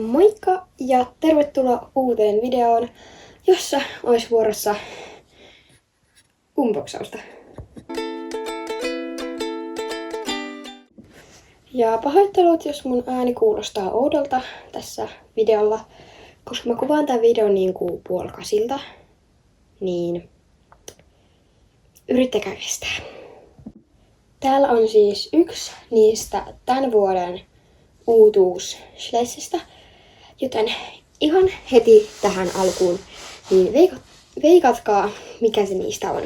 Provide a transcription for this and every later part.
Moikka ja tervetuloa uuteen videoon, jossa olisi vuorossa unboxausta. Ja pahoittelut, jos mun ääni kuulostaa oudolta tässä videolla, koska mä kuvaan tämän videon niinku puolikasilta, niin yrittäkää kestää. Täällä on siis yksi niistä tämän vuoden uutuusschleissistä, joten ihan heti tähän alkuun, niin veikatkaa, mikä se niistä on.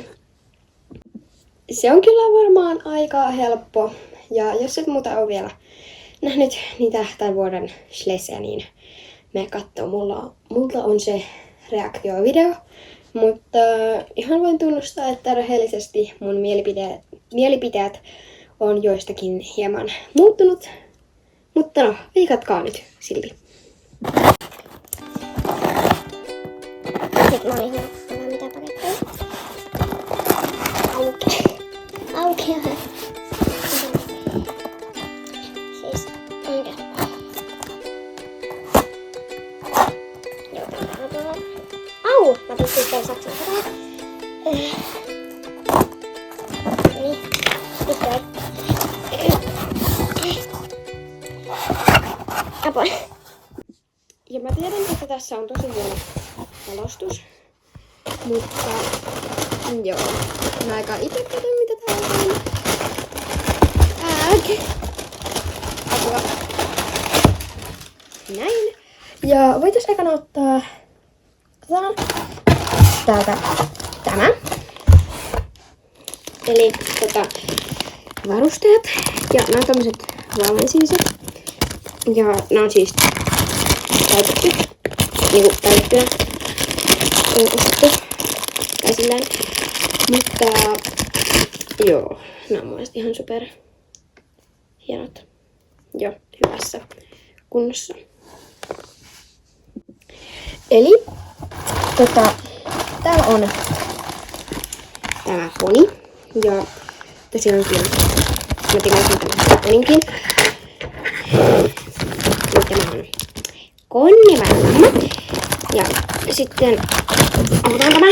Se on kyllä varmaan aika helppo, ja jos et muuta ole vielä nähnyt niitä tämän vuoden schleissejä, niin me kattoo. Multa on se reaktiovideo, mutta ihan voin tunnustaa, että rehellisesti mun mielipiteet on joistakin hieman muuttunut. Mutta no, veikatkaa nyt silti. Nyt mä oon ihan mitä paketteja. Aukeaa. Siis, onko? Joo, tää on tuolla. Au! Mä pistin tän saksan perään. Niin, nyt apua. Ja mä tiedän, että tässä on tosi huono jalostus. Mutta joo. Mä aika ite katson, mitä täällä on. Apua. Näin. Ja voitais ekana ottaa täältä tämä. Eli varusteet. Ja nämä on tämmöset valensiniset. Ja nämä on siis täytetty. Niinku täytettynä. Ostettu. Tai silleen. Mutta joo. Nämä on mun mielestä ihan super hienot. Jo hyvässä kunnossa. Eli täällä on tämä poni. Ja tässä onkin mä tilasin tämän poninkin. Tämä on konnivännämä. Ja sitten otetaan tämä.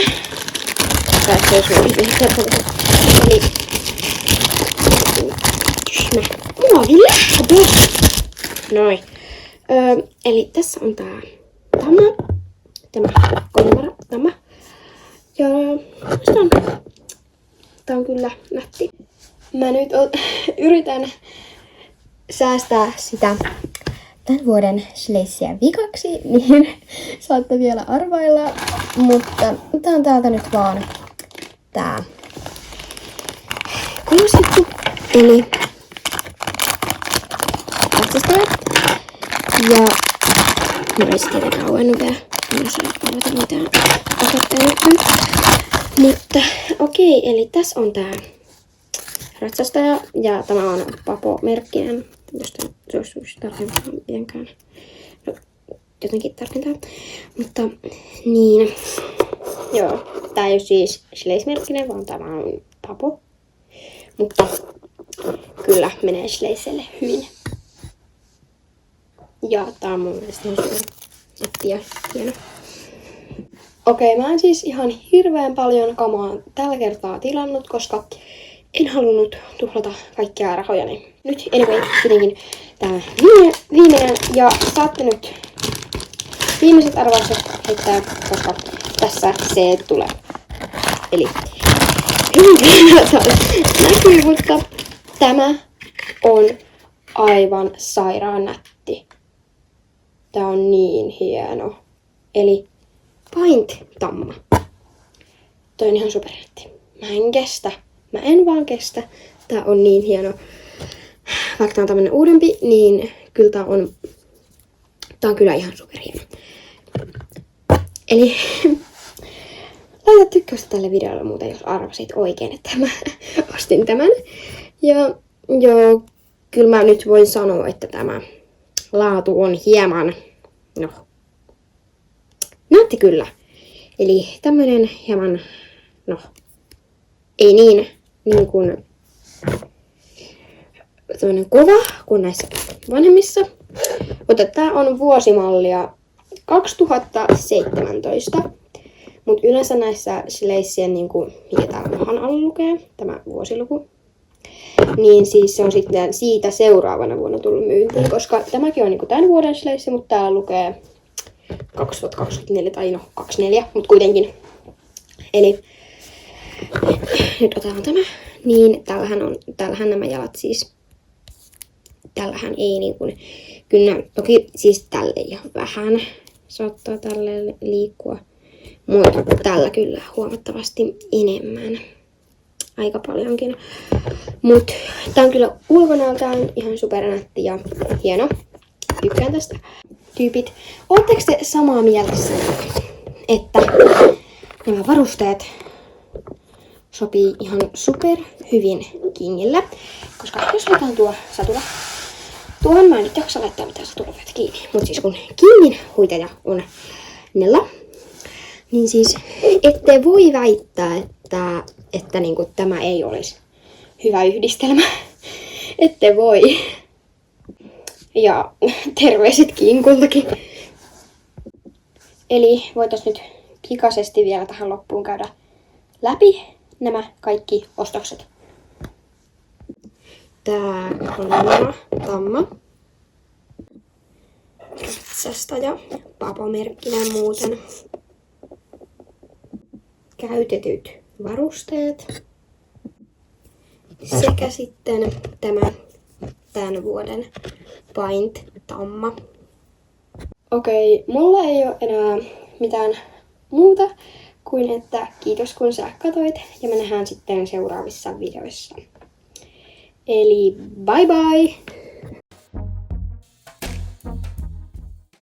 Tässä olisi eli muovilähdö. Noin. Eli tässä on tämä konnivännämä. Ja tää on kyllä nätti. Mä nyt yritän säästää sitä tämän vuoden schleissiä vikaksi, niin saatte vielä arvailla. Mutta tää on täältä nyt vaan tää kolmas juttu. Eli katsastajat. Ja no ei se tietenkään auennut vielä. En osaa avata mitään paketteja nyt. Mutta okei, eli tässä on tää ratsastaja. Ja tämä on Papo-merkkinen. Jos se olisi tarkentaa mitenkään. No, jotenkin tarkentaa. Mutta niin. Joo. Tää ei ole siis Schleiss-merkkinen, vaan tämä on Papo. Mutta kyllä menee Schleisselle hyvin. Ja tää on mun mielestä ihan super nätti ja hieno. Okei, mä en siis ihan hirveän paljon kamaa tällä kertaa tilannut, koska en halunnut tuhlata kaikkia rahojani. Nyt anyway, kuitenkin tää viimeinen. Ja saatte nyt viimeiset arvaukset heittää, koska tässä se tulee. Eli hyvin näkyy, mutta tämä on aivan sairaan nätti. Tää on niin hieno. Eli Paint-tamma. Toi on ihan supernätti. Mä en vaan kestä. Tää on niin hieno. Vaikka tää on tämmönen uudempi, niin kyllä tää on kyllä ihan superhieno. Eli laita tykkäystä tälle videolle muuten, jos arvasit oikein, että mä ostin tämän. Ja joo, kyllä mä nyt voin sanoa, että tämä laatu on hieman, no, näytti kyllä. Eli tämmönen hieman, no, ei niin kuin tämmönen kova kuin näissä vanhemmissa. Mutta tää on vuosimallia 2017. Mutta yleensä näissä Schleissien, niinku, mikä täällä mahan alla lukee, tämä vuosiluku, niin siis se on sitten siitä seuraavana vuonna tullut myyntiin, koska tämäkin on niinku tämän vuoden Schleisse, mutta täällä lukee 2024 tai no 24, mutta kuitenkin. Eli nyt otetaan tämä. Niin täällähän nämä jalat siis. Tällähän ei niinku, kyllä toki siis tälle ihan vähän saattaa tälle liikkua. Mutta tällä kyllä huomattavasti enemmän. Aika paljonkin. Mut tää on kyllä ulkonäöltään ihan supernätti ja hieno. Tykkään tästä. Tyypit, ootteko te samaa mieltä siitä, että nämä varusteet sopii ihan super hyvin kingille? Koska jos otetaan tuo satula, tuohon mä en nyt jaksa laittaa mitään satulavyötä kiinni. Mut siis kun kingin huitaja on Nella, niin siis ette voi väittää, että niinku tämä ei olisi hyvä yhdistelmä. Ette voi. Ja terveiset kinkultakin. Eli voitais nyt pikaisesti vielä tähän loppuun käydä läpi nämä kaikki ostokset. Tää on Tamma. Ratsastaja. Papomerkkinen muuten. Käytetyt varusteet. Sekä sitten tämä tämän vuoden Paint Tamma. Okei, mulla ei ole enää mitään muuta kuin että kiitos kun sä katsoit ja me nähdään sitten seuraavissa videoissa. Eli bye bye!